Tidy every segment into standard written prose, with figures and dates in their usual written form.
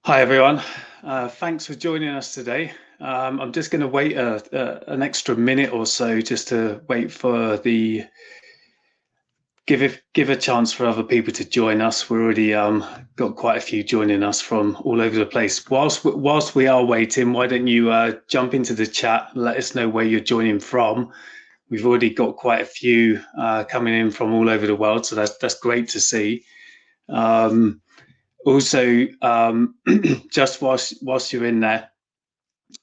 Hi everyone. Thanks for joining us today. I'm just going to wait an extra minute or so just to wait for the give a chance for other people to join us. We're already got quite a few joining us from all over the place. Whilst we are waiting, why don't you jump into the chat and let us know where you're joining from? We've already got quite a few coming in from all over the world, so that's great to see. Also, just whilst you're in there,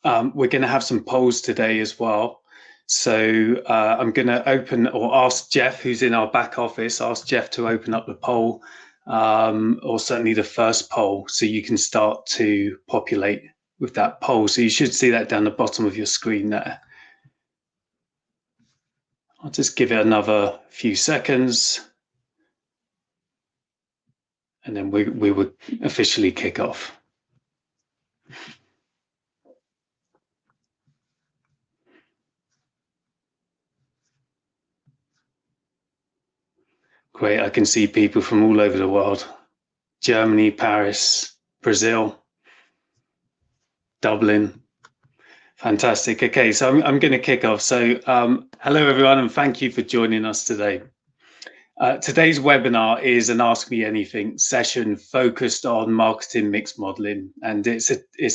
we're going to have some polls today as well. So I'm going to open or ask Jeff, who's in our back office, ask Jeff to open up the poll, or certainly the first poll, so you can start to populate with that poll. So you should see that down the bottom of your screen there. I'll just give it another few seconds, and then we would officially kick off. Great, I can see people from all over the world. Germany, Paris, Brazil, Dublin. Fantastic. Okay, so I'm going to kick off. So hello everyone, and thank you for joining us today. Today's webinar is an Ask Me Anything session focused on marketing mix modeling, and it's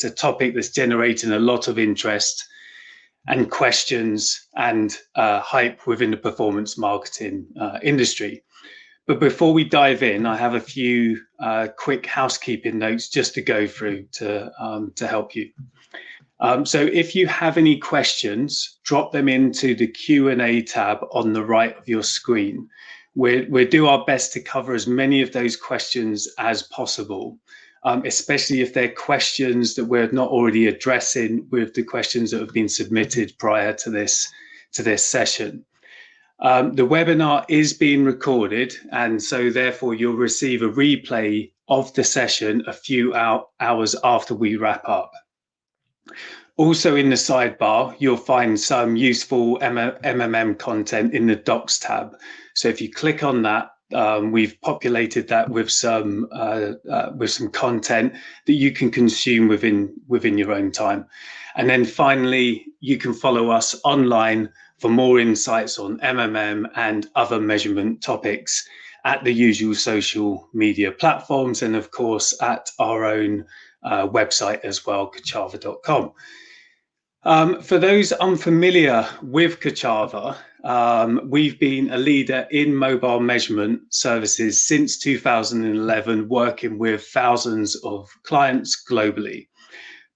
a topic that's generating a lot of interest and questions and hype within the performance marketing industry. But before we dive in, I have a few quick housekeeping notes just to go through to help you. So if you have any questions, drop them into the Q&A tab on the right of your screen. We'll do our best to cover as many of those questions as possible, especially if they're questions that we're not already addressing with the questions that have been submitted prior to this session. The webinar is being recorded, and so therefore you'll receive a replay of the session a few hours after we wrap up. Also in the sidebar, you'll find some useful MMM content in the Docs tab. So if you click on that, we've populated that with some content that you can consume within your own time. And then finally, you can follow us online for more insights on MMM and other measurement topics at the usual social media platforms, and of course at our own website as well, kachava.com. For those unfamiliar with Kachava, we've been a leader in mobile measurement services since 2011, working with thousands of clients globally.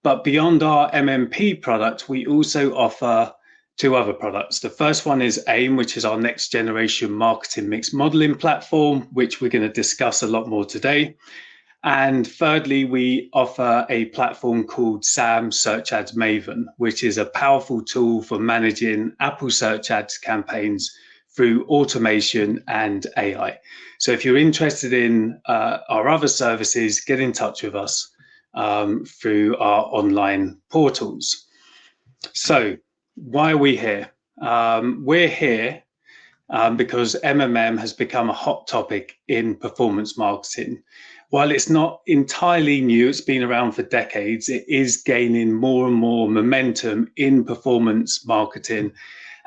But beyond our MMP product, we also offer two other products. The first one is AIM, which is our next generation marketing mix modeling platform, which we're going to discuss a lot more today. And thirdly, we offer a platform called SAM Search Ads Maven, which is a powerful tool for managing Apple search ads campaigns through automation and AI. So if you're interested in our other services, get in touch with us through our online portals. So why are we here? We're here because MMM has become a hot topic in performance marketing. While it's not entirely new, it's been around for decades, it is gaining more and more momentum in performance marketing.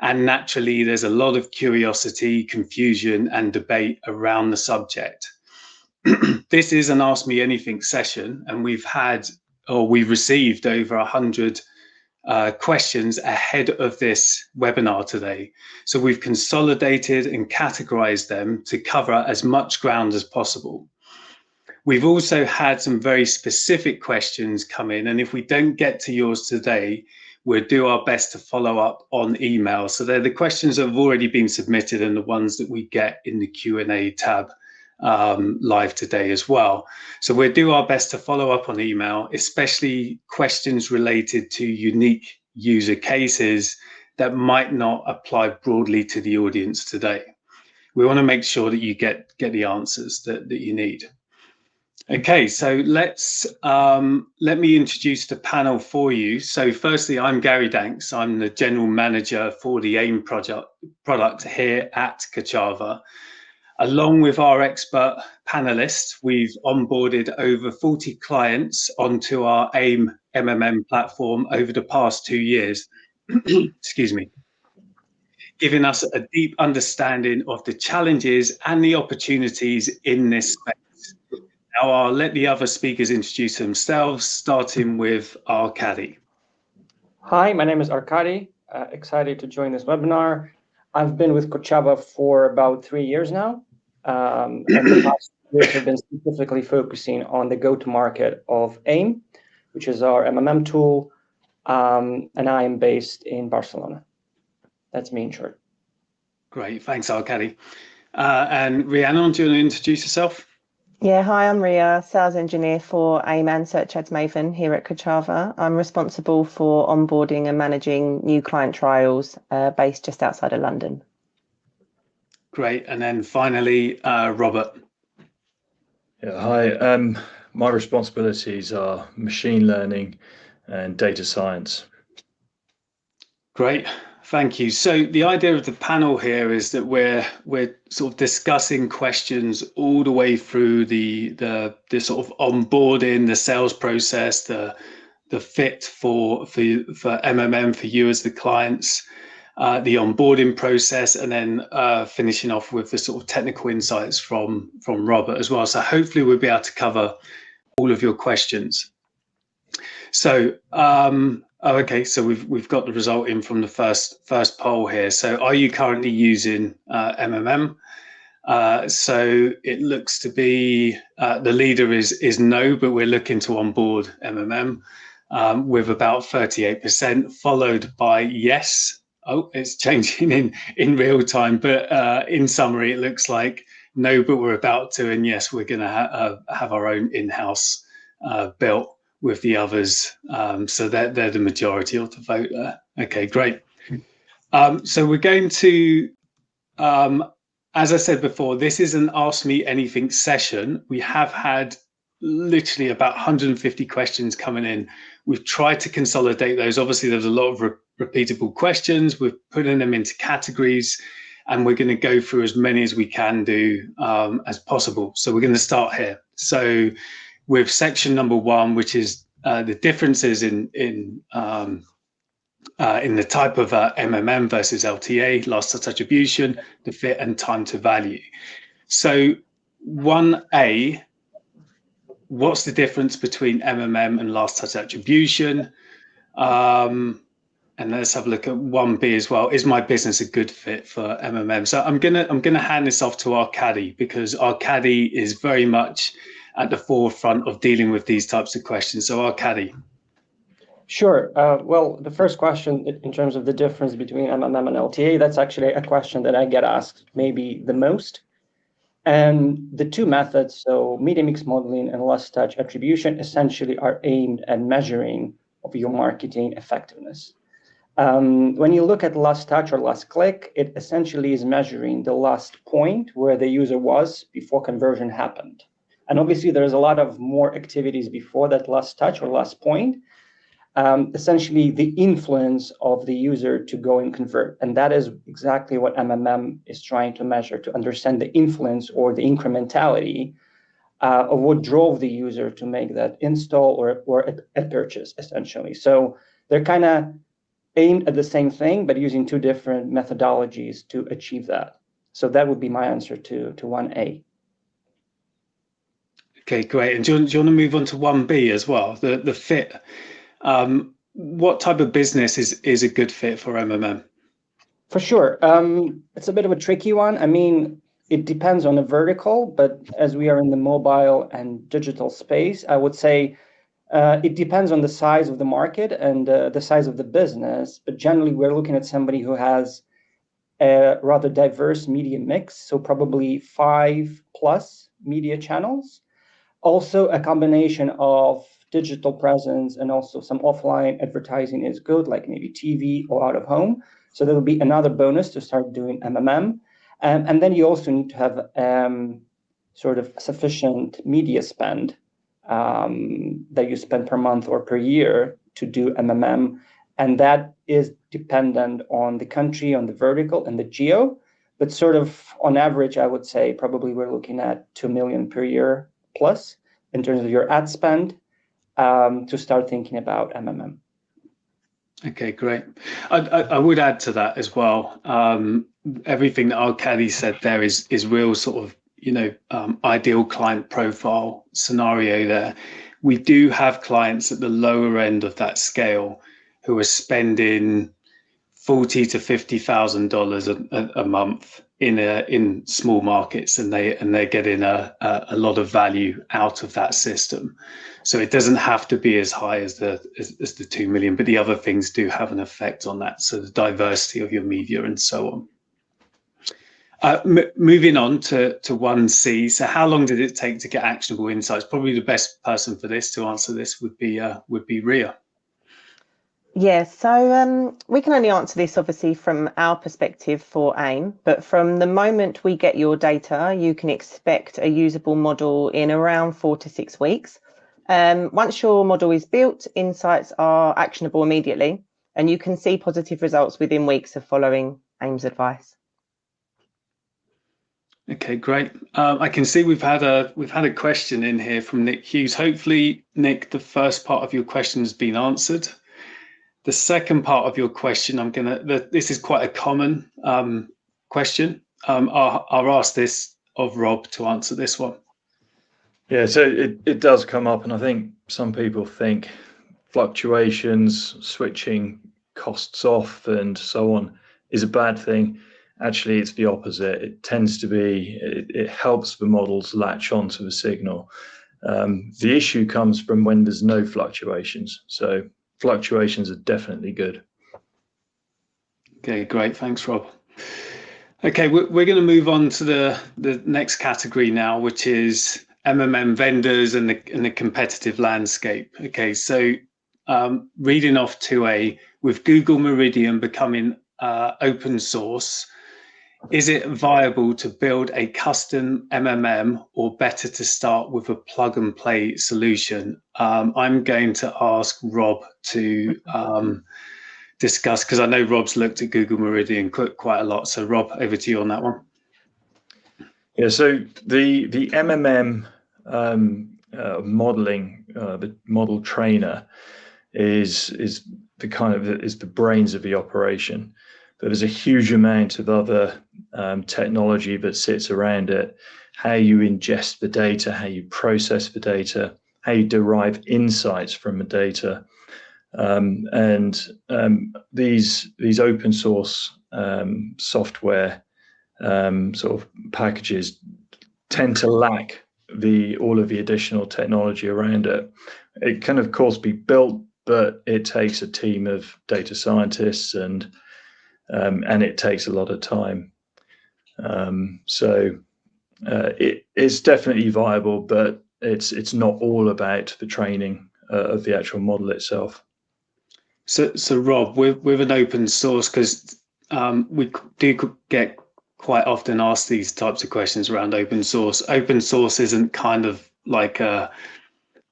And naturally, there's a lot of curiosity, confusion, and debate around the subject. This is an Ask Me Anything session, and we've received over 100 questions ahead of this webinar today. So we've consolidated and categorized them to cover as much ground as possible. We've also had some very specific questions come in, and if we don't get to yours today, we'll do our best to follow up on email. So they're the questions that have already been submitted and the ones that we get in the Q&A tab live today as well. So we'll do our best to follow up on email, especially questions related to unique user cases that might not apply broadly to the audience today. We want to make sure that you get the answers that you need. Okay, so let me introduce the panel for you. So firstly, I'm Gary Danks. I'm the general manager for the AIM product here at Kachava. Along with our expert panelists, we've onboarded over 40 clients onto our AIM-MMM platform over the past 2 years, excuse me, giving us a deep understanding of the challenges and the opportunities in this space. Now I'll let the other speakers introduce themselves, starting with Arkady. Hi, my name is Arkady. Excited to join this webinar. I've been with Kochava for about 3 years now. And the past years have been specifically focusing on the go-to-market of AIM, which is our MMM tool, and I am based in Barcelona. That's me in short. Great, thanks, Arkady. And Rhiannon, do you want to introduce yourself? Yeah, hi, I'm Ria, sales engineer for AIM and Search Ads Maven here at Kachava. I'm responsible for onboarding and managing new client trials based just outside of London. Great, and then finally, Robert. Yeah, hi, my responsibilities are machine learning and data science. Great, thank you. So the idea of the panel here is that we're sort of discussing questions all the way through the sort of onboarding, the sales process, the fit for MMM for you as the clients, the onboarding process, and then finishing off with the sort of technical insights from Robert as well. So hopefully we'll be able to cover all of your questions. So okay, so we've got the result in from the first poll here. So are you currently using MMM? So it looks to be the leader is no, but we're looking to onboard MMM with about 38%, followed by yes. Oh, it's changing in real time, but in summary, it looks like no, but we're about to, and yes, we're going to have our own in-house built with the others. So they're the majority of the vote there. Okay, great. So we're going to, as I said before, this is an Ask Me Anything session. We have had literally about 150 questions coming in. We've tried to consolidate those. Obviously, there's a lot of repeatable questions. We're putting them into categories, and we're going to go through as many as we can do as possible. So we're going to start here. So with section number 1, which is the differences in the type of MMM versus LTA, last touch attribution, the fit and time to value. So 1A, what's the difference between MMM and last touch attribution? And let's have a look at 1B as well. Is my business a good fit for MMM? So I'm gonna hand this off to Arkady, because Arkady is very much at the forefront of dealing with these types of questions. So Arkady. Sure. Well, the first question in terms of the difference between MMM and LTA, that's actually a question that I get asked maybe the most. And the two methods, so media mix modeling and last touch attribution, essentially are aimed at measuring of your marketing effectiveness. When you look at last touch or last click, it essentially is measuring the last point where the user was before conversion happened. And obviously, there's a lot of more activities before that last touch or last point. Essentially, the influence of the user to go and convert. And that is exactly what MMM is trying to measure, to understand the influence or the incrementality of what drove the user to make that install or a purchase, essentially. So they're kind of aimed at the same thing, but using two different methodologies to achieve that. So that would be my answer to 1A. Okay, great. And do you want to move on to 1B as well, the fit? What type of business is a good fit for MMM? For sure. It's a bit of a tricky one. I mean, it depends on the vertical, but as we are in the mobile and digital space, I would say it depends on the size of the market and the size of the business. But generally, we're looking at somebody who has a rather diverse media mix, so probably 5+ media channels. Also, a combination of digital presence and also some offline advertising is good, like maybe TV or out of home. So that will be another bonus to start doing MMM. And then you also need to have sort of sufficient media spend that you spend per month or per year to do MMM. And that is dependent on the country, on the vertical and the geo. but sort of on average, I would say probably we're looking at 2 million per year plus in terms of your ad spend to start thinking about MMM. Okay, great. I would add to that as well. Everything that Arkady said there is real sort of, ideal client profile scenario there. We do have clients at the lower end of that scale who are spending $40,000 to $50,000 a month in small markets, and they're getting a lot of value out of that system. So it doesn't have to be as high as the 2 million, but the other things do have an effect on that. So the diversity of your media and so on. Moving on to 1C. So how long did it take to get actionable insights? Probably the best person for this to answer this would be Ria. Yeah, so we can only answer this obviously from our perspective for AIM, but from the moment we get your data, you can expect a usable model in around 4 to 6 weeks. Once your model is built, insights are actionable immediately, and you can see positive results within weeks of following AIM's advice. Okay, great. I can see we've had a question in here from Nick Hughes. Hopefully, Nick, the first part of your question has been answered. The second part of your question, this is quite a common question. I'll ask this of Rob to answer this one. Yeah, so it does come up, and I think some people think fluctuations, switching costs off and so on is a bad thing. Actually, it's the opposite. It tends to be, it helps the models latch onto the signal. The issue comes from when there's no fluctuations. So fluctuations are definitely good. Okay, great. Thanks, Rob. Okay, we're going to move on to the next category now, which is MMM vendors and the competitive landscape. Okay, so reading off 2A, with Google Meridian becoming open source, is it viable to build a custom MMM, or better to start with a plug and play solution? I'm going to ask Rob to discuss, because I know Rob's looked at Google Meridian quite a lot. So Rob, over to you on that one. Yeah, so the MMM modeling, the model trainer is the brains of the operation. But there's a huge amount of other technology that sits around it. How you ingest the data, how you process the data, how you derive insights from the data. These open source software sort of packages tend to lack all of the additional technology around it. It can of course be built, but it takes a team of data scientists and it takes a lot of time. It's definitely viable, but it's not all about the training of the actual model itself. So Rob, with an open source, because we do get quite often asked these types of questions around open source. Open source isn't kind of like a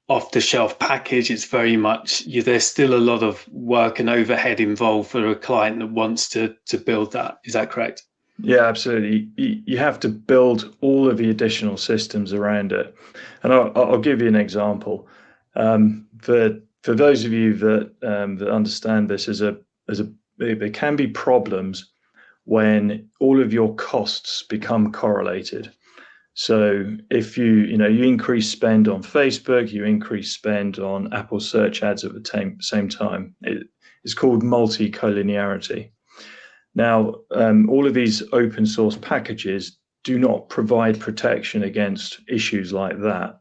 off-the-shelf package. It's very much, there's still a lot of work and overhead involved for a client that wants to build that. Is that correct? Yeah, absolutely. You have to build all of the additional systems around it. And I'll give you an example. For those of you that understand this, there can be problems when all of your costs become correlated. So if you increase spend on Facebook, you increase spend on Apple search ads at the same time. It's called multi-collinearity. Now, all of these open source packages do not provide protection against issues like that.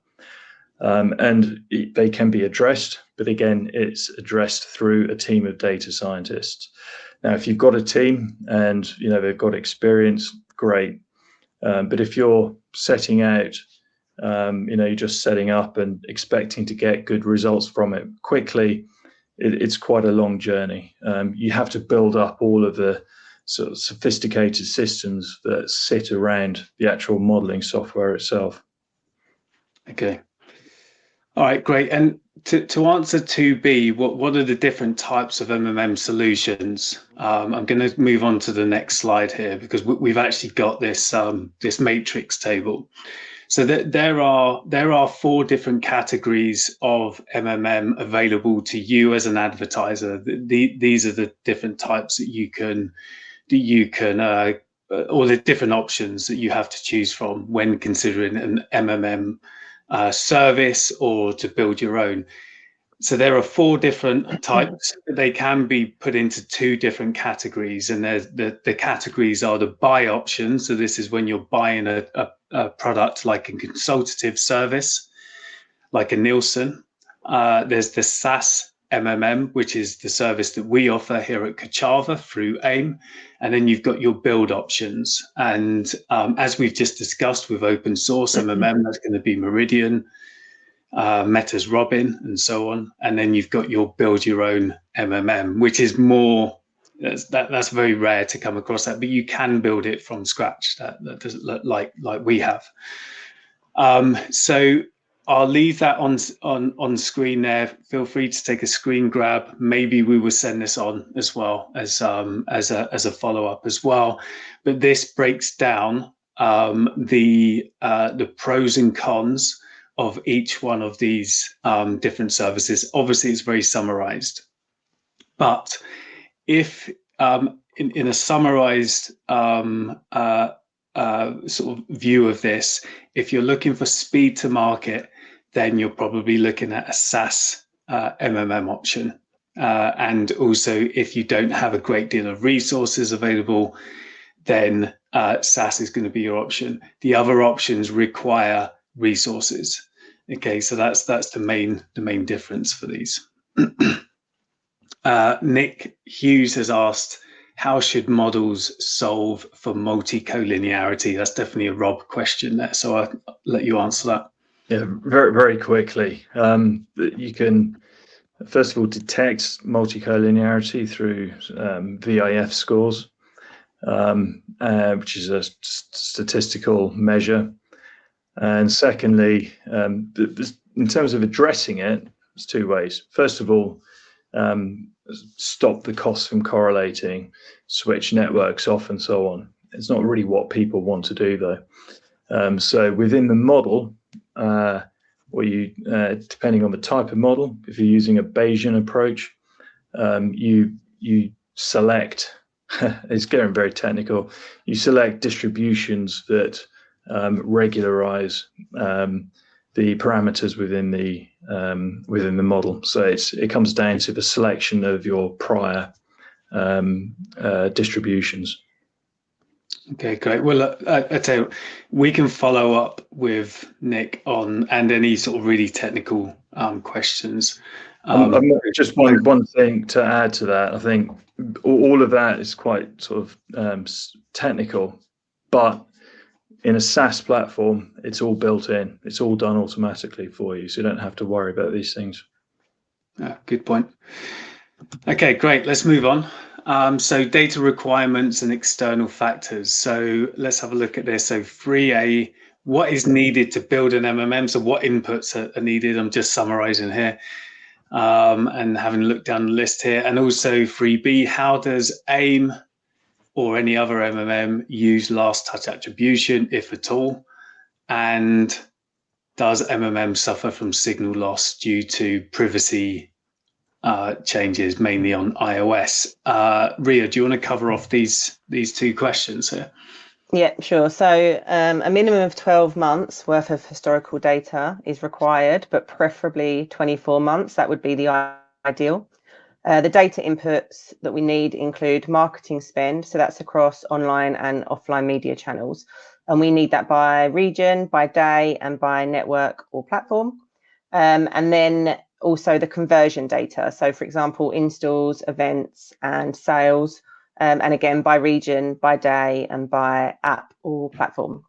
And they can be addressed, but again, it's addressed through a team of data scientists. Now, if you've got a team and they've got experience, great. But if you're setting out, you're just setting up and expecting to get good results from it quickly, it's quite a long journey. You have to build up all of the sort of sophisticated systems that sit around the actual modeling software itself. Okay. All right, great. And to answer 2B, what are the different types of MMM solutions? I'm going to move on to the next slide here because we've actually got this this matrix table. So there are 4 different categories of MMM available to you as an advertiser. These are the different types that you can or the different options that you have to choose from when considering an MMM service or to build your own. So there are 4 different types. They can be put into 2 different categories, and there's the categories are the buy option. So this is when you're buying a product like a consultative service, like a Nielsen. There's the SaaS MMM, which is the service that we offer here at Kachava through AIM. And then you've got your build options. And as we've just discussed with Open-SourceMMM, that's going to be Meridian, Meta's Robin, and so on. And then you've got your build your own MMM, which is more, that's very rare to come across that, but you can build it from scratch. That doesn't look like we have. So I'll leave that on screen there. Feel free to take a screen grab. Maybe we will send this on as well as a follow-up as well. But this breaks down the pros and cons of each one of these different services. Obviously, it's very summarized. But if in a summarized sort of view of this, if you're looking for speed to market, then you're probably looking at a SaaS MMM option. And also, if you don't have a great deal of resources available, then SaaS is going to be your option. The other options require resources. Okay, so that's the main difference for these. Nick Hughes has asked, how should models solve for multi-collinearity? That's definitely a Rob question there, so I'll let you answer that. Yeah, very quickly. You can first of all detect multi-collinearity through VIF scores, which is a statistical measure. And secondly, in terms of addressing it, there's 2 ways. First of all, stop the costs from correlating, switch networks off, and so on. It's not really what people want to do, though. So within the model, or you, depending on the type of model, if you're using a Bayesian approach, you select. It's getting very technical. You select distributions that regularize the parameters within the model. So it comes down to the selection of your prior distributions. Okay, great. Well, I tell you, we can follow up with Nick on and any sort of really technical questions. Just one thing to add to that. I think all of that is quite sort of technical, but in a SaaS platform, it's all built in. It's all done automatically for you, so you don't have to worry about these things. Good point. Okay, great. Let's move on. So data requirements and external factors. So let's have a look at this. So 3A, what is needed to build an MMM? So what inputs are needed? I'm just summarizing here and having a look down the list here. And also 3B, how does AIM or any other MMM use last touch attribution, if at all? And does MMM suffer from signal loss due to privacy changes, mainly on iOS? Ria, do you want to cover off these 2 questions here? Yeah, sure. So a minimum of 12 months worth of historical data is required, but preferably 24 months. That would be the ideal. The data inputs that we need include marketing spend. So that's across online and offline media channels. And we need that by region, by day, and by network or platform. And then also the conversion data. So for example, installs, events, and sales. And again, by region, by day, and by app or platform.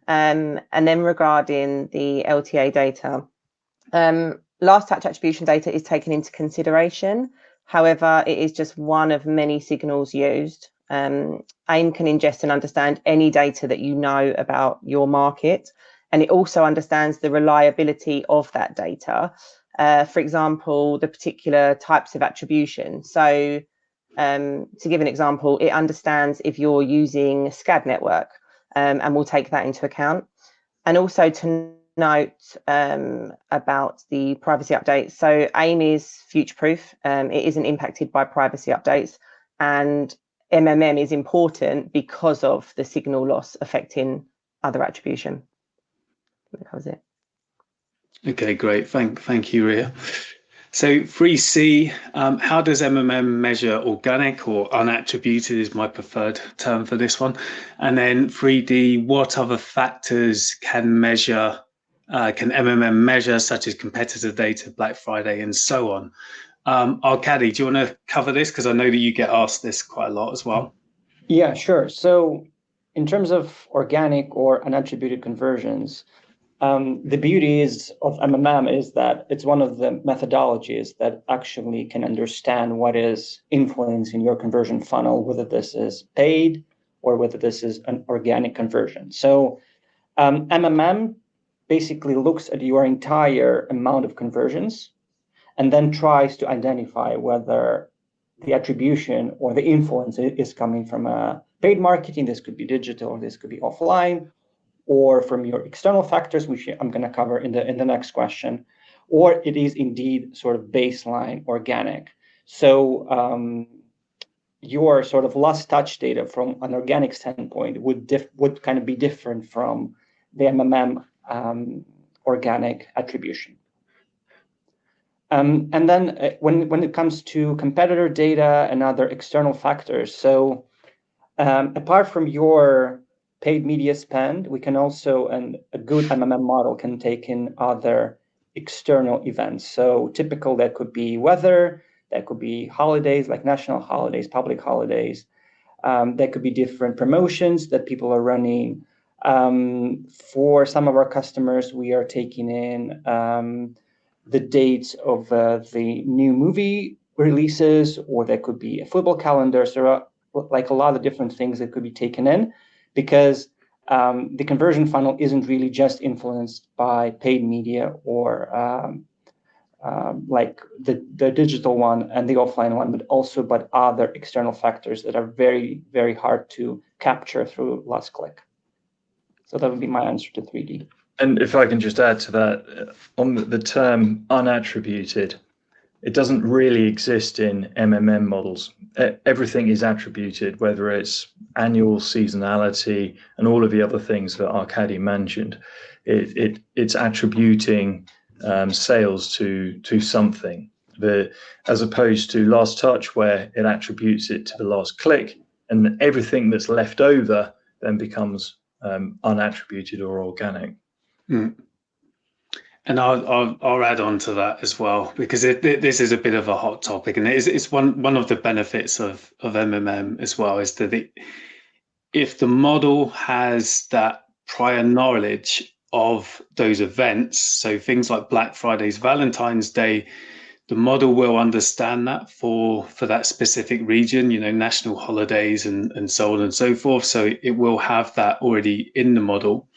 And then regarding the LTA data, last touch attribution data is taken into consideration. However, it is just one of many signals used. AIM can ingest and understand any data that you know about your market, and it also understands the reliability of that data. For example, the particular types of attribution. So to give an example, it understands if you're using a SCAD network, and we'll take that into account. And also to note about the privacy updates. So AIM is future-proof. It isn't impacted by privacy updates. And MMM is important because of the signal loss affecting other attribution. That covers it. Okay, great. Thank you, Ria. So 3C, how does MMM measure organic or unattributed is my preferred term for this one. And then 3D, what other factors can MMM measure, such as competitor data, Black Friday, and so on? Arkady, do you want to cover this? Because I know that you get asked this quite a lot as well. Yeah, sure. So in terms of organic or unattributed conversions, the beauty of MMM is that it's one of the methodologies that actually can understand what is influencing your conversion funnel, whether this is paid or whether this is an organic conversion. So MMM basically looks at your entire amount of conversions and then tries to identify whether the attribution or the influence is coming from a paid marketing. This could be digital, or this could be offline, or from your external factors, which I'm going to cover in the next question, or it is indeed sort of baseline organic. So your sort of last touch data from an organic standpoint would kind of be different from the MMM organic attribution. And then when it comes to competitor data and other external factors, so apart from your paid media spend, we can also, and a good MMM model can take in other external events. So typical, that could be weather, that could be holidays like national holidays, public holidays. That could be different promotions that people are running. For some of our customers, we are taking in the dates of the new movie releases, or there could be a football calendar. So there are like a lot of different things that could be taken in, because the conversion funnel isn't really just influenced by paid media or like the digital one and the offline one, but also by other external factors that are very, very hard to capture through last click. So that would be my answer to 3D. And if I can just add to that, on the term unattributed, it doesn't really exist in MMM models. Everything is attributed, whether it's annual, seasonality, and all of the other things that Arkady mentioned. It's attributing sales to something, as opposed to last touch, where it attributes it to the last click, and everything that's left over then becomes unattributed or organic. Mm. And I'll add on to that as well, because this is a bit of a hot topic, and it's one of the benefits of MMM as well, is that if the model has that prior knowledge of those events, so things like Black Friday's, Valentine's Day, the model will understand that for that specific region, national holidays and so on and so forth. So it will have that already in the model.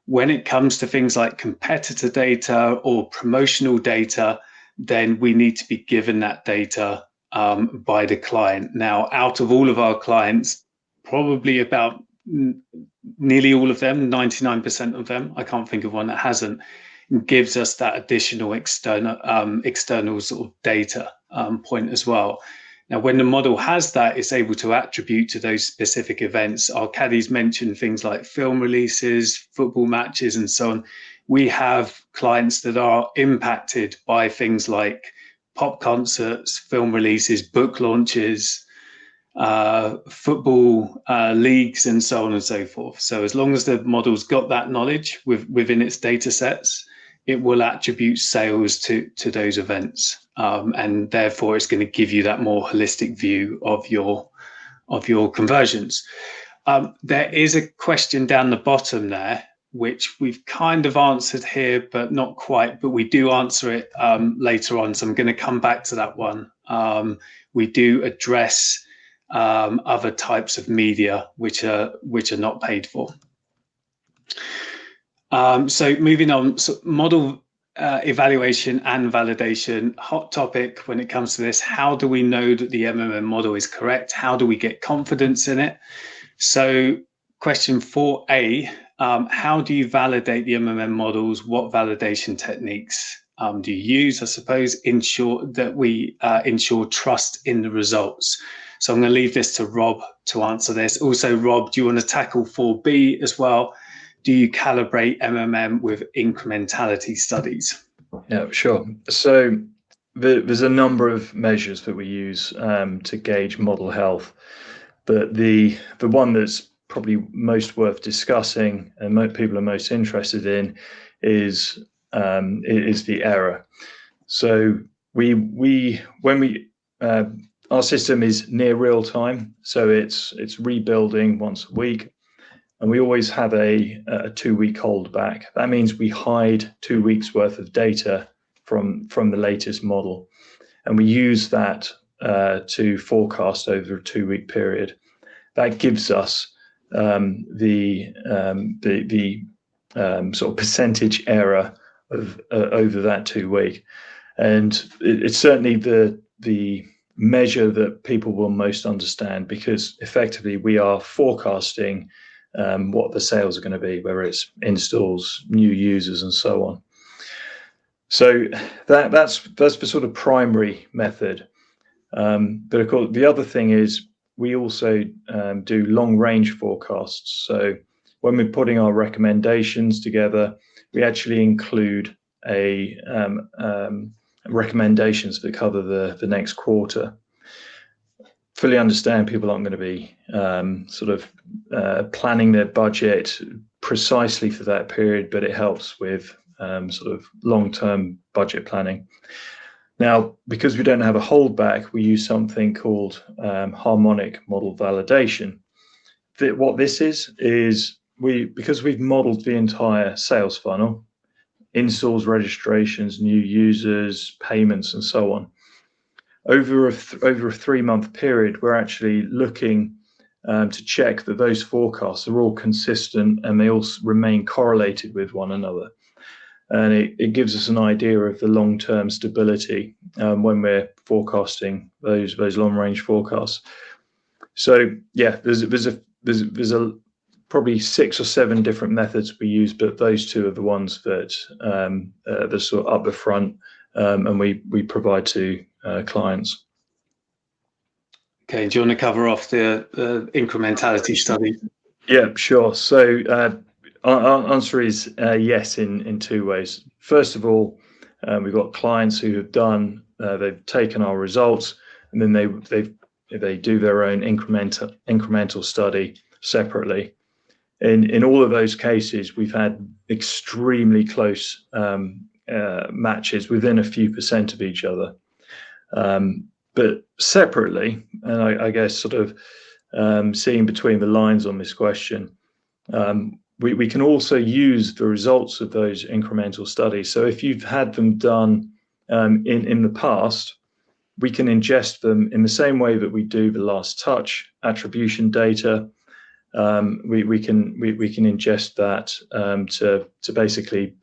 When it comes to things like competitor data or promotional data, then we need to be given that data by the client. Now, out of all of our clients, probably about nearly all of them, 99% of them, I can't think of one that hasn't, gives us that additional external sort of data point as well. Now, when the model has that, it's able to attribute to those specific events. Arkady's mentioned things like film releases, football matches, and so on. We have clients that are impacted by things like pop concerts, film releases, book launches, football leagues, and so on and so forth. So as long as the model's got that knowledge within its data sets, it will attribute sales to those events, and therefore it's going to give you that more holistic view of your conversions. There is a question down the bottom there, which we've kind of answered here, but not quite, but we do answer it later on. So I'm going to come back to that one. We do address other types of media which are not paid for. So moving on, so model evaluation and validation, hot topic when it comes to this. How do we know that the MMM model is correct? How do we get confidence in it? So question 4A, how do you validate the MMM models? What validation techniques do you use, I suppose, ensure that we ensure trust in the results? So I'm going to leave this to Rob to answer this. Also, Rob, do you want to tackle 4B as well? Do you calibrate MMM with incrementality studies? Yeah, sure. So there's a number of measures that we use to gauge model health, but the one that's probably most worth discussing and people are most interested in is the error. So our system is near real time, so it's rebuilding once a week. And we always have a 2-week holdback. That means we hide 2 weeks worth of data from the latest model. And we use that to forecast over a 2-week period. That gives us the sort of percentage error of over that 2 week. And it's certainly the measure that people will most understand, because effectively we are forecasting what the sales are going to be, whether it's installs, new users, and so on. So that's the sort of primary method. But of course, the other thing is we also do long-range forecasts. So when we're putting our recommendations together, we actually include recommendations that cover the next quarter. Fully understand people aren't going to be planning their budget precisely for that period, but it helps with sort of long-term budget planning. Now, because we don't have a holdback, we use something called harmonic model validation. What this is because we've modeled the entire sales funnel, installs, registrations, new users, payments, and so on. Over a 3-month period, we're actually looking to check that those forecasts are all consistent and they all remain correlated with one another. And it gives us an idea of the long-term stability when we're forecasting those long-range forecasts. So yeah, there's probably 6 or 7 different methods we use, but those 2 are the ones that are sort of up the front, and we provide to clients. Okay, do you want to cover off the incrementality study? Yeah, sure. So our answer is yes in 2 ways. First of all, we've got clients who have they've taken our results, and then they do their own incremental study separately. In all of those cases, we've had extremely close matches within a few percent of each other. But separately, and I guess sort of seeing between the lines on this question, we can also use the results of those incremental studies. So if you've had them done in the past, we can ingest them in the same way that we do the last touch attribution data. We can ingest that to basically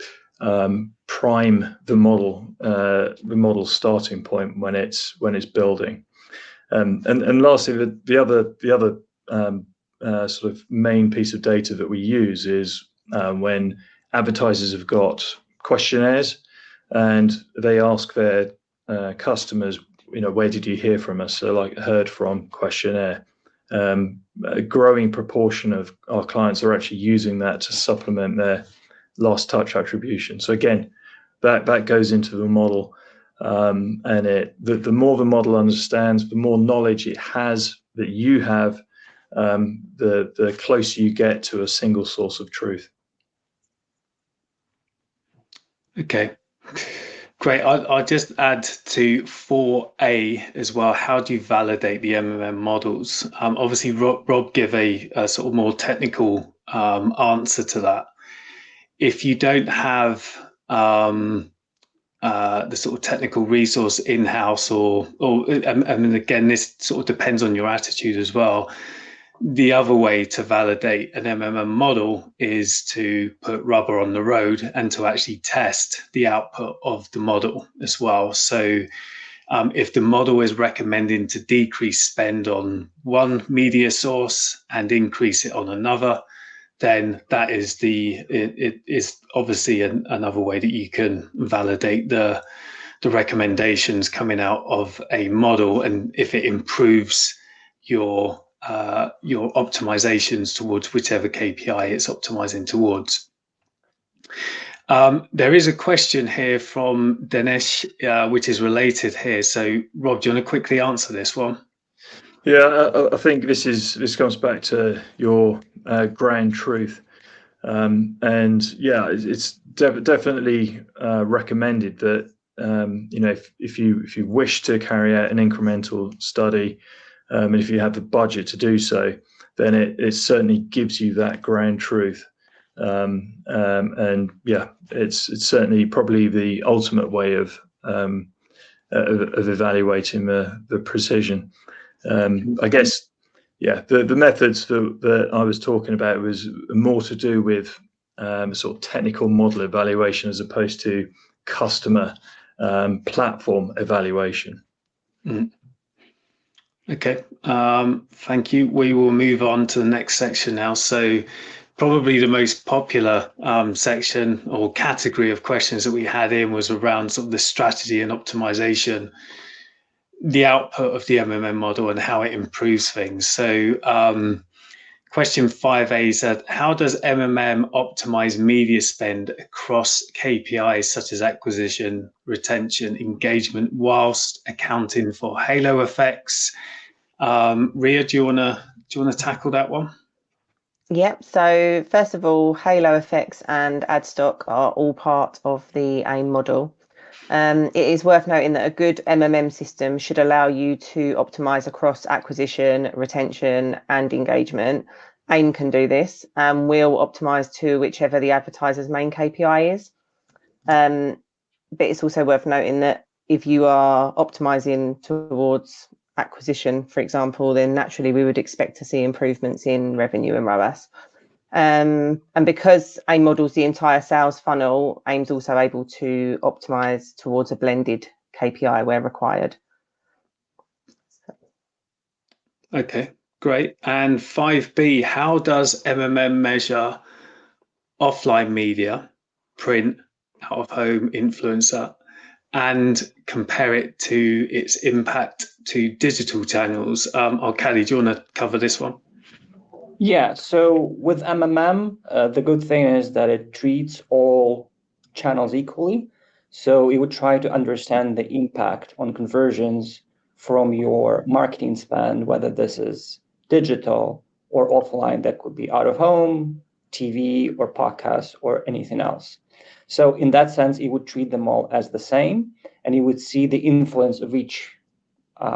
prime the model starting point when it's building. And lastly, the other sort of main piece of data that we use is when advertisers have got questionnaires and they ask their customers, where did you hear from us? So like heard from questionnaire. A growing proportion of our clients are actually using that to supplement their last touch attribution. So again, that goes into the model, and the more the model understands, the more knowledge it has that you have, the closer you get to a single source of truth. Okay, great. I'll just add to 4A as well. How do you validate the MMM models? Obviously, Rob gave a sort of more technical answer to that. If you don't have the sort of technical resource in-house, or I mean, again, this sort of depends on your attitude as well. The other way to validate an MMM model is to put rubber on the road and to actually test the output of the model as well. So if the model is recommending to decrease spend on one media source and increase it on another, then that is it is obviously another way that you can validate the recommendations coming out of a model, and if it improves your optimizations towards whichever KPI it's optimizing towards. There is a question here from Dinesh, which is related here. So, Rob, do you want to quickly answer this one? Yeah, I think this comes back to your ground truth, and yeah, it's definitely recommended that if you wish to carry out an incremental study, and if you have the budget to do so, then it certainly gives you that ground truth. And yeah, it's certainly probably the ultimate way of evaluating the precision. I guess, yeah, the methods that I was talking about was more to do with sort of technical model evaluation as opposed to customer platform evaluation. Mm. Okay, thank you. We will move on to the next section now. So probably the most popular section or category of questions that we had in was around sort of the strategy and optimization, the output of the MMM model and how it improves things. So question 5A said, how does MMM optimize media spend across KPIs such as acquisition, retention, engagement, whilst accounting for halo effects? Ria, do you want to tackle that one? Yep. So first of all, halo effects and ad stock are all part of the AIM model. It is worth noting that a good MMM system should allow you to optimize across acquisition, retention, and engagement. AIM can do this and will optimize to whichever the advertiser's main KPI is. But it's also worth noting that if you are optimizing towards acquisition, for example, then naturally we would expect to see improvements in revenue and ROAS. And because AIM models the entire sales funnel, AIM's also able to optimize towards a blended KPI where required. Okay, great. And 5B, how does MMM measure offline media, print, out of home, influencer, and compare it to its impact to digital channels? Kelly, do you want to cover this one? Yeah, so with MMM, the good thing is that it treats all channels equally. So it would try to understand the impact on conversions from your marketing spend, whether this is digital or offline, that could be out of home, TV or podcast or anything else. So in that sense, it would treat them all as the same, and you would see the influence of each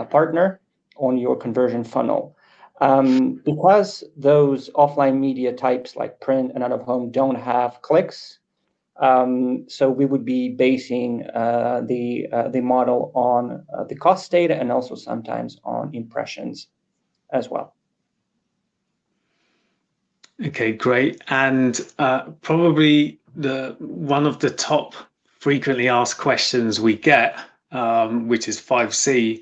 partner on your conversion funnel. Because those offline media types like print and out of home don't have clicks, so we would be basing the model on the cost data and also sometimes on impressions as well. Okay, great. And probably one of the top frequently asked questions we get, which is 5C,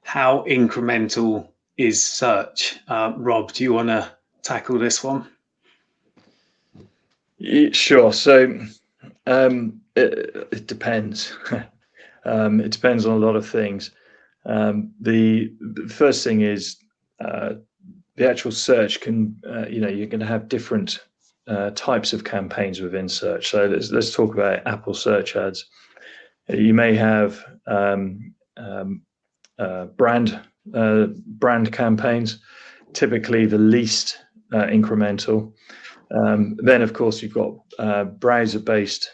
how incremental is search? Rob, do you want to tackle this one? Sure. So it depends. It depends on a lot of things. The first thing is the actual search can, you're going to have different types of campaigns within search. So let's talk about Apple search ads. You may have brand campaigns, typically the least incremental. Then, of course, you've got browser-based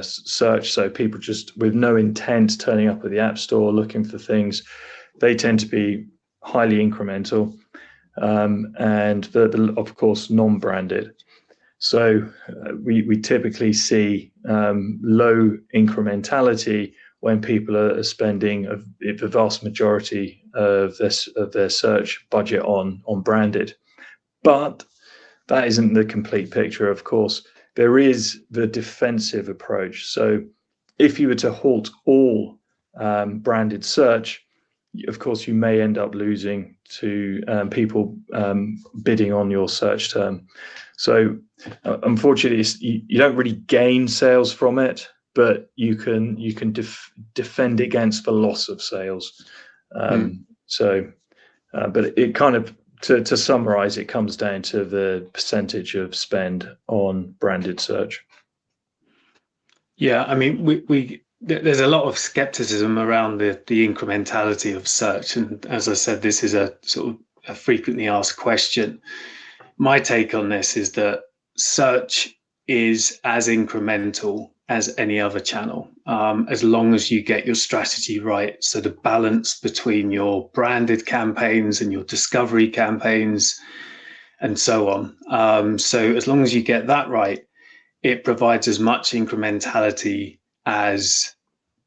search, so people just with no intent turning up at the App Store looking for things. They tend to be highly incremental, and of course non-branded. So we typically see low incrementality when people are spending the vast majority of their search budget on branded. But that isn't the complete picture, of course. There is the defensive approach. So if you were to halt all branded search, of course, you may end up losing to people bidding on your search term. So unfortunately, you don't really gain sales from it, but you can defend against the loss of sales. But it kind of, to summarize, it comes down to the percentage of spend on branded search. Yeah, I mean, there's a lot of skepticism around the incrementality of search, and as I said, this is a sort of a frequently asked question. My take on this is that search is as incremental as any other channel, as long as you get your strategy right. So the balance between your branded campaigns and your discovery campaigns and so on. So as long as you get that right, it provides as much incrementality as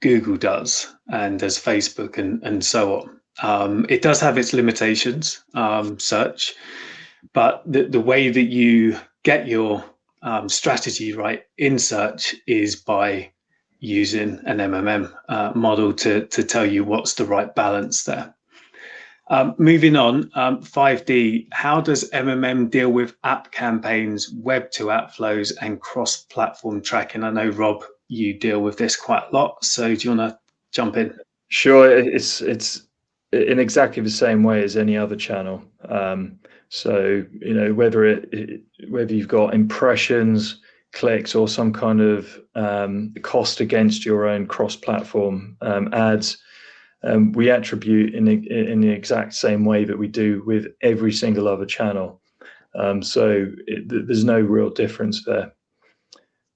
Google does and as Facebook and so on. It does have its limitations, search, but the way that you get your strategy right in search is by using an MMM model to tell you what's the right balance there. Moving on, 5D, how does MMM deal with app campaigns, web to app flows, and cross-platform tracking? I know, Rob, you deal with this quite a lot, so do you want to jump in? Sure, it's in exactly the same way as any other channel. So whether you've got impressions, clicks, or some kind of cost against your own cross-platform ads, we attribute in the exact same way that we do with every single other channel. So there's no real difference there.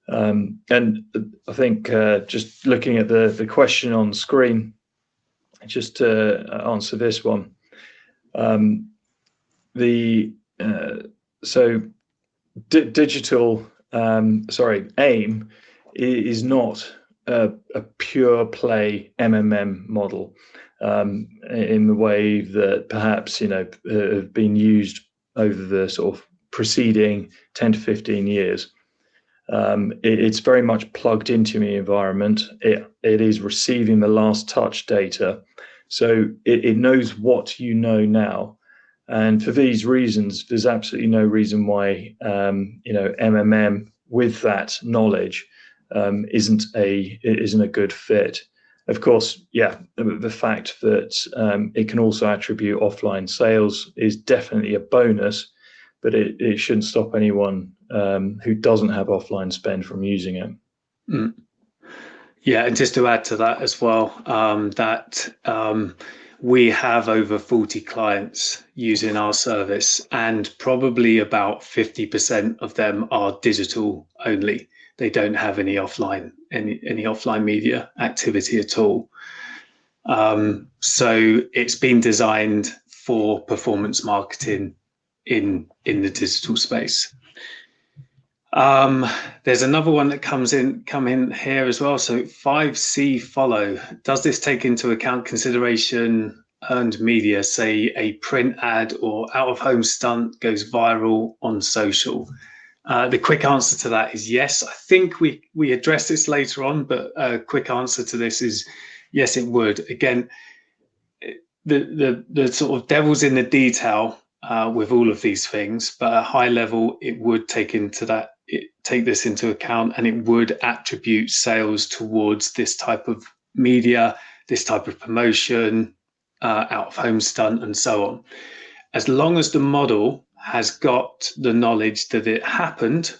And I think just looking at the question on screen, just to answer this one, AIM is not a pure play MMM model in the way that perhaps have been used over the sort of preceding 10 to 15 years. It's very much plugged into the environment. It is receiving the last touch data, so it knows what you know now. And for these reasons, there's absolutely no reason why MMM with that knowledge isn't a good fit. Of course, the fact that it can also attribute offline sales is definitely a bonus, but it shouldn't stop anyone who doesn't have offline spend from using it. Yeah, and just to add to that as well, we have over 40 clients using our service, and probably about 50% of them are digital only. They don't have any offline media activity at all. So it's been designed for performance marketing in the digital space. There's another one that come in here as well. So 5C follow. Does this take into account consideration earned media, say a print ad or out of home stunt goes viral on social? The quick answer to that is yes. I think we address this later on, but a quick answer to this is yes, it would. Again, the sort of devil's in the detail with all of these things, but at a high level, it would take this into account, and it would attribute sales towards this type of media, this type of promotion, out of home stunt, and so on. As long as the model has got the knowledge that it happened,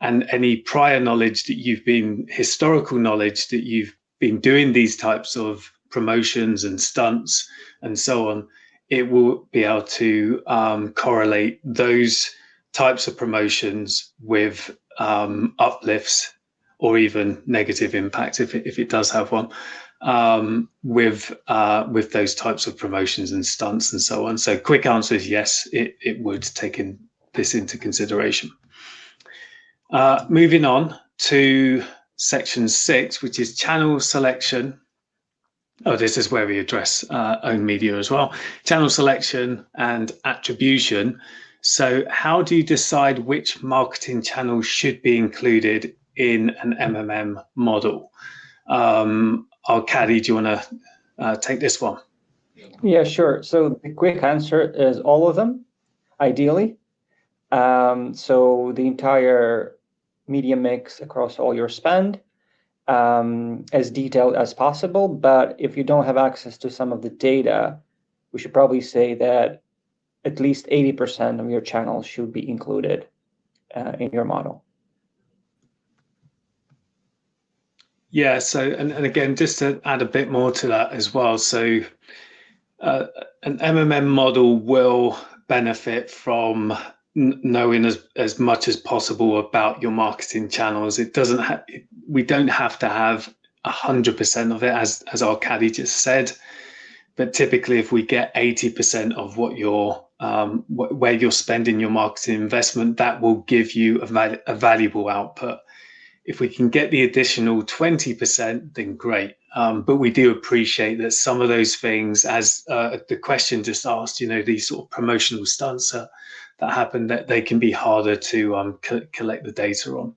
and any prior knowledge that historical knowledge that you've been doing these types of promotions and stunts and so on, it will be able to correlate those types of promotions with uplifts or even negative impact if it does have one, with those types of promotions and stunts and so on. So quick answer is yes, it would take this into consideration. Moving on to section 6, which is channel selection Oh, this is where we address owned media as well. Channel selection and attribution. So how do you decide which marketing channels should be included in an MMM model? Caddy, do you want to take this one? Yeah, sure. So the quick answer is all of them, ideally. So the entire media mix across all your spend, as detailed as possible. But if you don't have access to some of the data, we should probably say that at least 80% of your channels should be included in your model. Yeah, so, and again, just to add a bit more to that as well. So an MMM model will benefit from knowing as much as possible about your marketing channels. It doesn't we don't have to have 100% of it, as our caddy just said, but typically if we get 80% of what you're where you're spending your marketing investment, that will give you a valuable output. If we can get the additional 20%, then great. But we do appreciate that some of those things, as the question just asked, these sort of promotional stunts that happen, that they can be harder to collect the data on.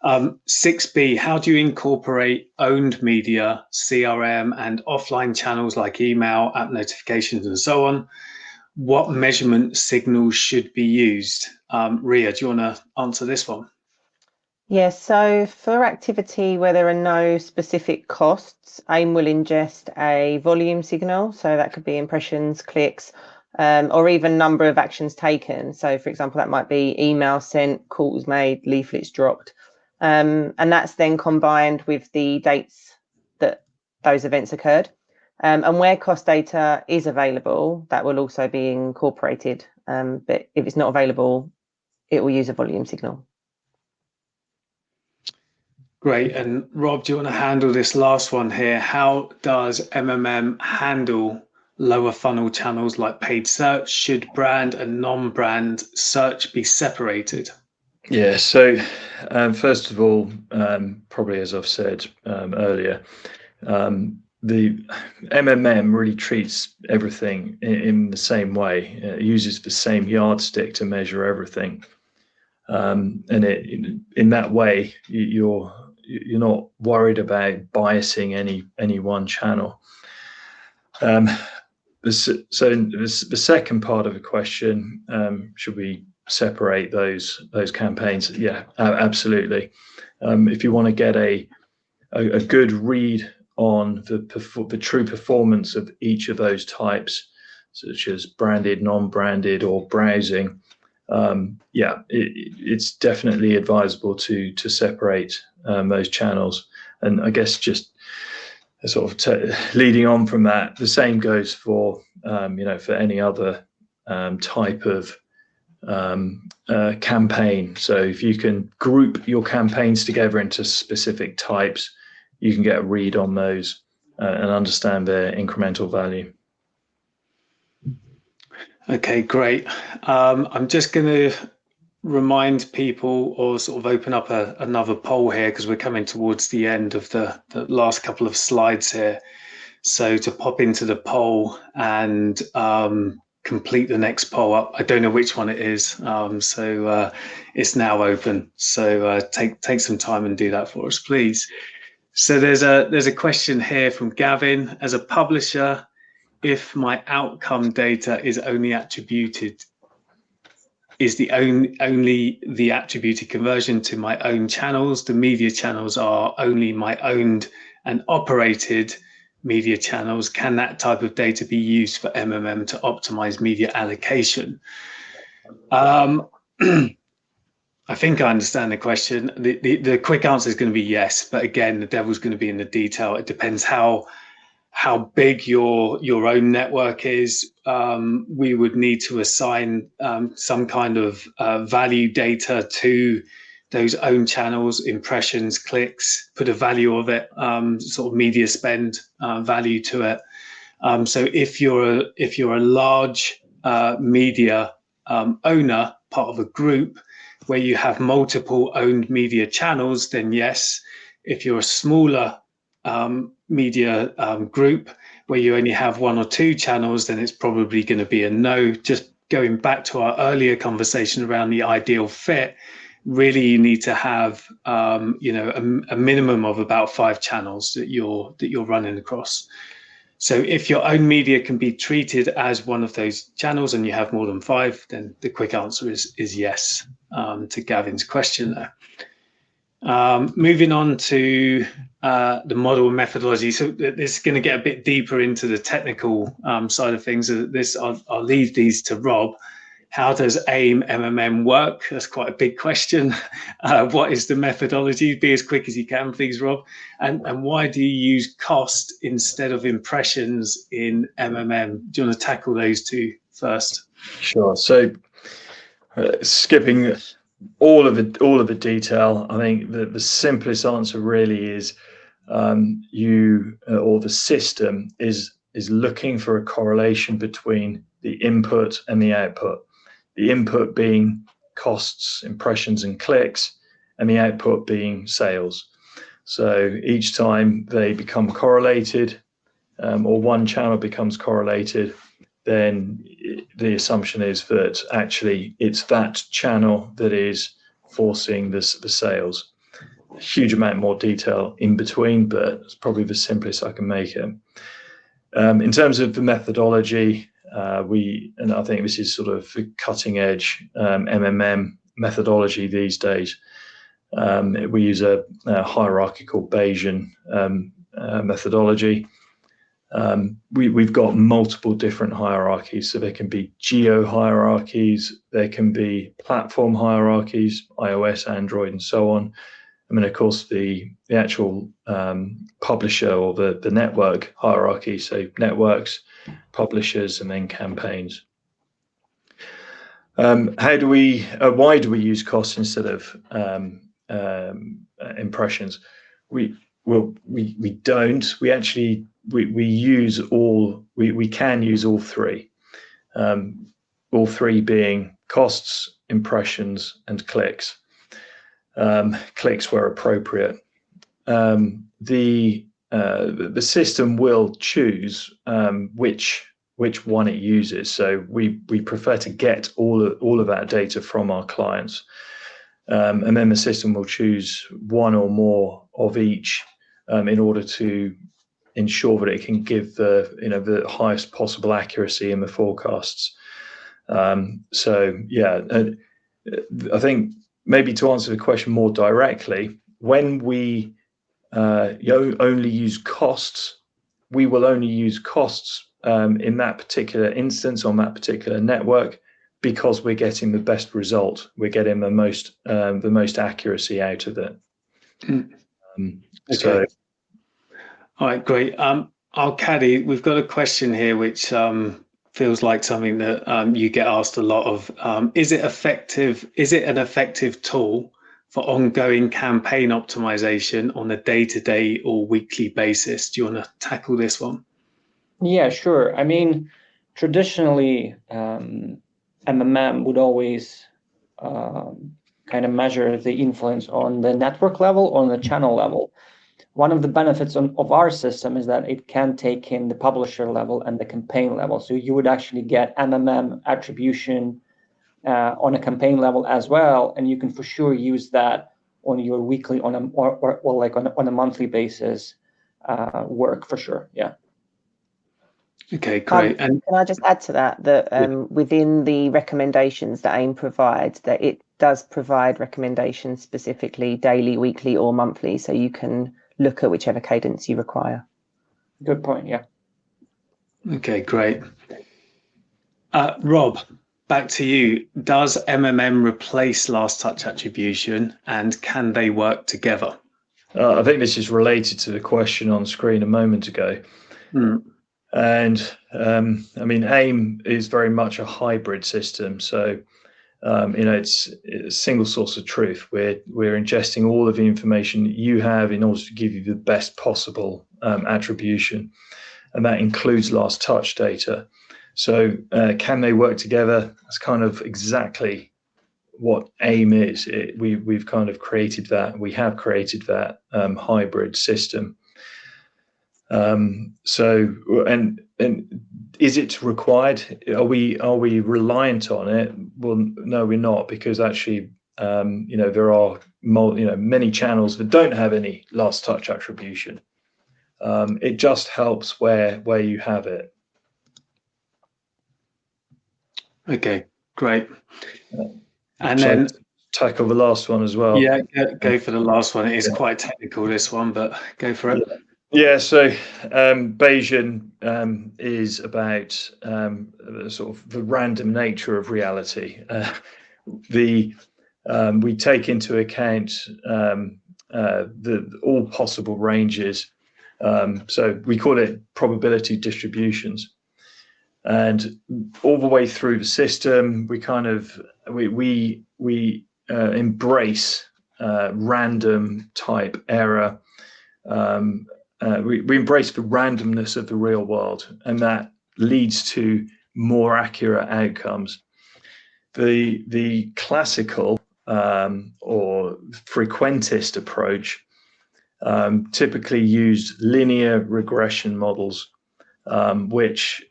6B, how do you incorporate owned media, CRM, and offline channels like email, app notifications, and so on? What measurement signals should be used? Ria, do you want to answer this one? Yes, so for activity where there are no specific costs, AIM will ingest a volume signal. So that could be impressions, clicks, or even number of actions taken. So for example, that might be email sent, calls made, leaflets dropped. And that's then combined with the dates that those events occurred. And where cost data is available, that will also be incorporated. But if it's not available, it will use a volume signal. Great. And Rob, do you want to handle this last one here? How does MMM handle lower funnel channels like paid search? Should brand and non-brand search be separated? Yeah, so first of all, probably as I've said earlier, the MMM really treats everything in the same way. It uses the same yardstick to measure everything. And in that way, you're not worried about biasing any one channel. So the second part of the question, should we separate those campaigns? Yeah, absolutely. If you want to get a good read on the true performance of each of those types, such as branded, non-branded, or browsing, it's definitely advisable to separate those channels. And I guess just sort of leading on from that, the same goes for for any other type of campaign. So if you can group your campaigns together into specific types, you can get a read on those and understand their incremental value. Okay, great. I'm just going to remind people or sort of open up another poll here because we're coming towards the end of the last couple of slides here. So to pop into the poll and complete the next poll up, I don't know which one it is, so it's now open. So take some time and do that for us, please. So there's a question here from Gavin. As a publisher, if my outcome data is only attributed, is only the attributed conversion to my own channels, the media channels are only my owned and operated media channels, can that type of data be used for MMM to optimize media allocation? I think I understand the question. The quick answer is going to be yes, but again, the devil's going to be in the detail. It depends how big your own network is. We would need to assign some kind of value data to those own channels, impressions, clicks, put a value of it, sort of media spend value to it. So if you're a large media owner, part of a group where you have multiple owned media channels, then yes. If you're a smaller media group where you only have one or two channels, then it's probably going to be a no. Just going back to our earlier conversation around the ideal fit, really you need to have a minimum of about 5 channels that you're running across. So if your own media can be treated as one of those channels and you have more than 5, then the quick answer is yes, to Gavin's question there. Moving on to the model and methodology. So this is going to get a bit deeper into the technical side of things. I'll leave these to Rob. How does AIM MMM work? That's quite a big question. What is the methodology? Be as quick as you can, please, Rob. And why do you use cost instead of impressions in MMM? Do you want to tackle those two first? Sure. So skipping all of the detail, I think the simplest answer really is the system is looking for a correlation between the input and the output. The input being costs, impressions, and clicks, and the output being sales. So each time they become correlated, or one channel becomes correlated, then the assumption is that actually it's that channel that is forcing the sales. A huge amount more detail in between, but it's probably the simplest I can make it. In terms of the methodology, and I think this is sort of the cutting edge MMM methodology these days. We use a hierarchical Bayesian methodology. We've got multiple different hierarchies, so there can be geo hierarchies, there can be platform hierarchies, iOS, Android, and so on. I mean, of course, the actual publisher or the network hierarchy, so networks, publishers, and then campaigns. Why do we use costs instead of impressions? We don't. We can use all three. All three being costs, impressions, and clicks. Clicks where appropriate. The system will choose which one it uses. So we prefer to get all of that data from our clients, and then the system will choose one or more of each in order to ensure that it can give the highest possible accuracy in the forecasts. So yeah, I think maybe to answer the question more directly, when we only use costs, we will only use costs in that particular instance on that particular network because we're getting the best result. We're getting the most accuracy out of it. Okay. So, all right, great. Al-Kadi, we've got a question here which feels like something that you get asked a lot of. Is it effective? Is it an effective tool for ongoing campaign optimization on a day-to-day or weekly basis? Do you want to tackle this one? Yeah, sure. I mean, traditionally, MMM would always kind of measure the influence on the network level, on the channel level. One of the benefits of our system is that it can take in the publisher level and the campaign level. So you would actually get MMM attribution on a campaign level as well, and you can for sure use that on your weekly on a monthly basis work for sure. Yeah. Okay, great. And can I just add to that within the recommendations that AIM provides, that it does provide recommendations specifically daily, weekly, or monthly, so you can look at whichever cadence you require. Good point. Yeah. Okay, great. Rob, back to you. Does MMM replace last touch attribution, and can they work together? I think this is related to the question on screen a moment ago. And I mean, AIM is very much a hybrid system. So, it's a single source of truth. We're ingesting all of the information that you have in order to give you the best possible attribution. And that includes last touch data. So can they work together? That's kind of exactly what AIM is. We've kind of created that. We have created that hybrid system. So, and is it required? Are we reliant on it? Well, no, we're not, because actually, there are many channels that don't have any last touch attribution. It just helps where you have it. Okay, great. And so then tackle the last one as well. Yeah, go for the last one. It is quite technical, this one, but go for it. Yeah, so Bayesian is about sort of the random nature of reality. We take into account all possible ranges. So we call it probability distributions, and all the way through the system, we embrace random type error. We embrace the randomness of the real world, and that leads to more accurate outcomes. The classical or frequentist approach typically used linear regression models, which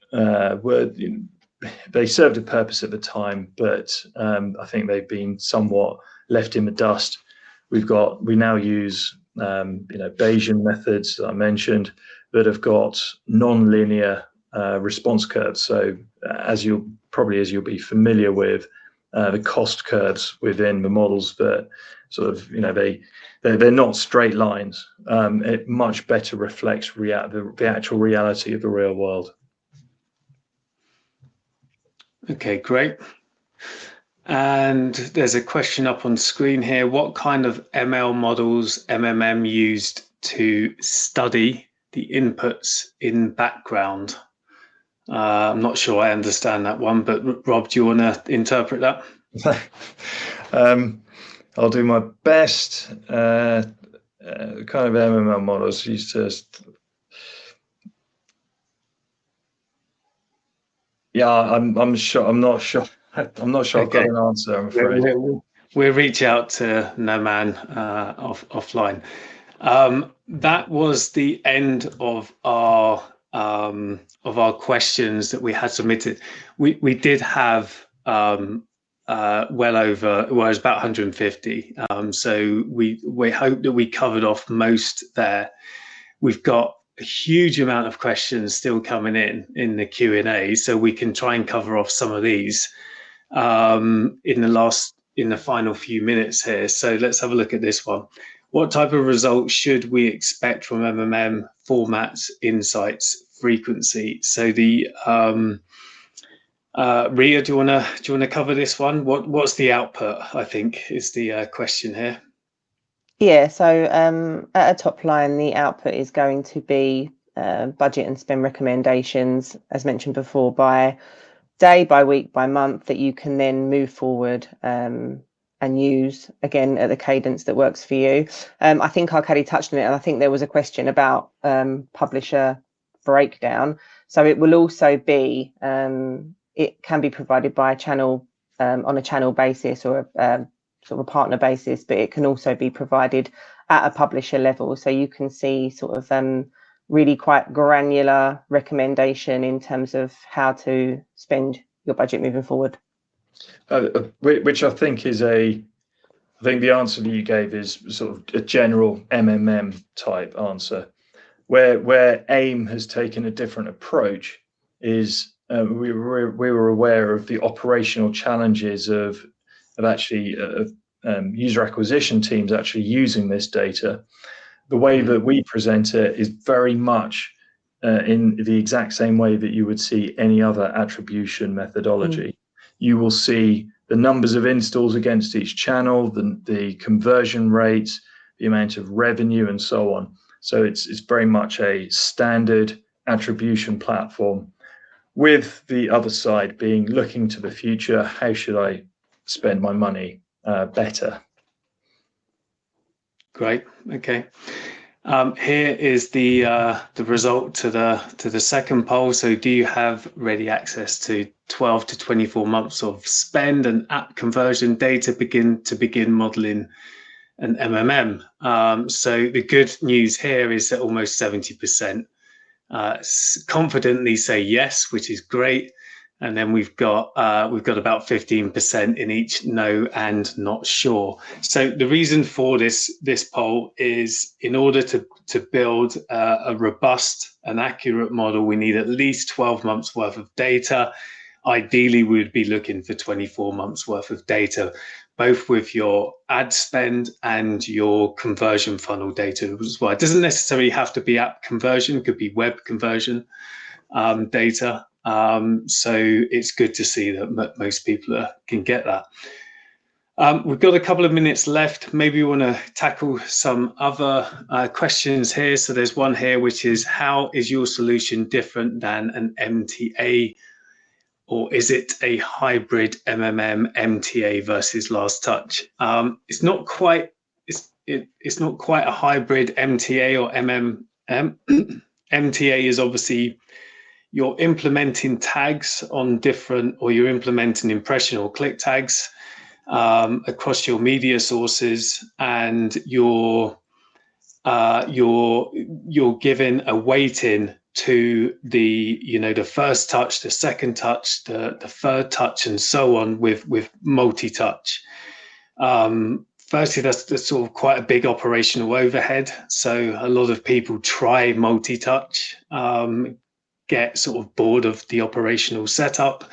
they served a purpose at the time, but I think they've been somewhat left in the dust. We now use Bayesian methods that I mentioned that have got non-linear response curves. So as you'll be familiar with, the cost curves within the models that sort of they're not straight lines. It much better reflects the actual reality of the real world. Okay, great. And there's a question up on screen here. What kind of ML models MMM used to study the inputs in background? I'm not sure I understand that one, but Rob, do you want to interpret that? I'll do my best. Kind of MML models used to. Yeah, I'm sure. I'm not sure. I'm not sure. Okay. I've got an answer, I'm afraid. We'll reach out to Noman offline. That was the end of our questions that we had submitted. We did have well over, well, it was about 150. So we hope that we covered off most there. We've got a huge amount of questions still coming in the Q&A, so we can try and cover off some of these in the final few minutes here. So let's have a look at this one. What type of results should we expect from MMM? Formats, insights, frequency. So the Ria, do you wanna cover this one? What's the output, I think, is the question here. Yeah, so at a top line, the output is going to be budget and spend recommendations, as mentioned before, by day, by week, by month, that you can then move forward and use again at the cadence that works for you. I think Arkady touched on it, and I think there was a question about publisher breakdown. So it will also be, it can be provided by a channel on a channel basis or sort of a partner basis, but it can also be provided at a publisher level. So you can see sort of really quite granular recommendation in terms of how to spend your budget moving forward. Which I think is I think the answer that you gave is sort of a general MMM type answer. Where AIM has taken a different approach is we were aware of the operational challenges of actually user acquisition teams actually using this data. The way that we present it is very much in the exact same way that you would see any other attribution methodology. You will see the numbers of installs against each channel, the conversion rates, the amount of revenue, and so on. So it's very much a standard attribution platform, with the other side being looking to the future. How should I spend my money better? Great. Okay. Here is the result to the second poll. So, do you have ready access to 12 to 24 months of spend and app conversion data to begin modeling an MMM? So the good news here is that almost 70% confidently say yes, which is great. And then we've got about 15% in each no and not sure. So the reason for this poll is, in order to build a robust and accurate model, we need at least 12 months worth of data. Ideally, we would be looking for 24 months worth of data, both with your ad spend and your conversion funnel data as well. It doesn't necessarily have to be app conversion, it could be web conversion data. So it's good to see that most people can get that. We've got a couple of minutes left. Maybe we want to tackle some other questions here. So there's one here, which is, how is your solution different than an MTA? Or is it a hybrid MMM MTA versus last touch? It's not quite. It's not quite a hybrid MTA or MMM. MTA is obviously you're implementing tags on different, or you're implementing impression or click tags across your media sources, and you're given a weighting to the first touch, the second touch, the third touch, and so on with multi-touch. Firstly, that's sort of quite a big operational overhead. So a lot of people try multi-touch, get sort of bored of the operational setup,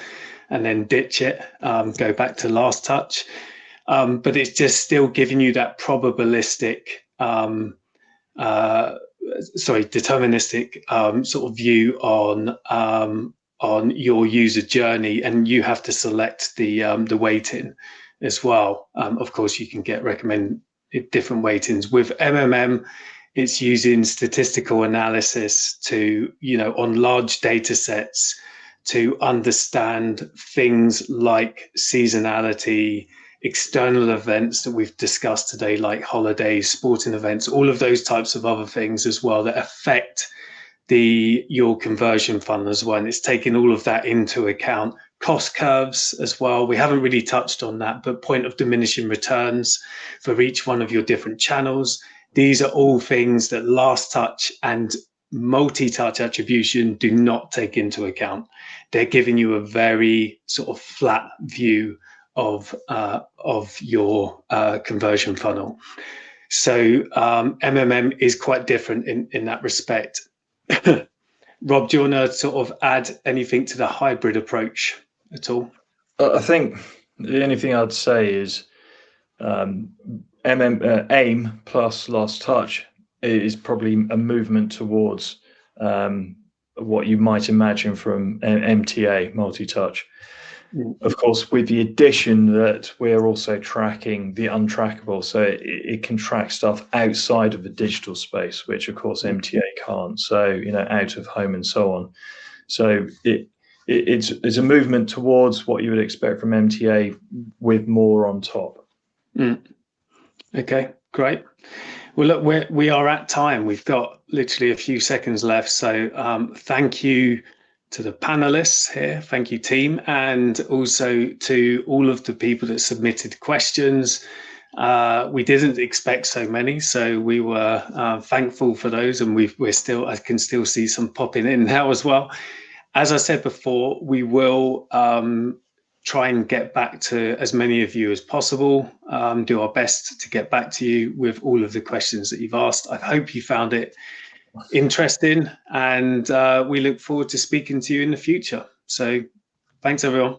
and then ditch it, go back to last touch. But it's just still giving you that probabilistic, deterministic sort of view on your user journey, and you have to select the weighting as well. Of course, you can recommend different weightings. With MMM, it's using statistical analysis to, on large data sets, to understand things like seasonality, external events that we've discussed today, like holidays, sporting events, all of those types of other things as well that affect your conversion funnel as well. And it's taking all of that into account. Cost curves as well. We haven't really touched on that, but point of diminishing returns for each one of your different channels. These are all things that last touch and multi-touch attribution do not take into account. They're giving you a very sort of flat view of your conversion funnel. So MMM is quite different in that respect. Rob, do you want to sort of add anything to the hybrid approach at all? I think the only thing I'd say is AIM plus last touch is probably a movement towards what you might imagine from MTA, multi-touch. Of course, with the addition that we're also tracking the untrackable, so it can track stuff outside of the digital space, which of course MTA can't. So out of home and so on. So it's a movement towards what you would expect from MTA with more on top. Okay, great. Well, look, we are at time. We've got literally a few seconds left. So thank you to the panelists here. Thank you, team. And also to all of the people that submitted questions. We didn't expect so many, so we were thankful for those. And I can still see some popping in now as well. As I said before, we will try and get back to as many of you as possible, do our best to get back to you with all of the questions that you've asked. I hope you found it interesting, and we look forward to speaking to you in the future. So thanks, everyone.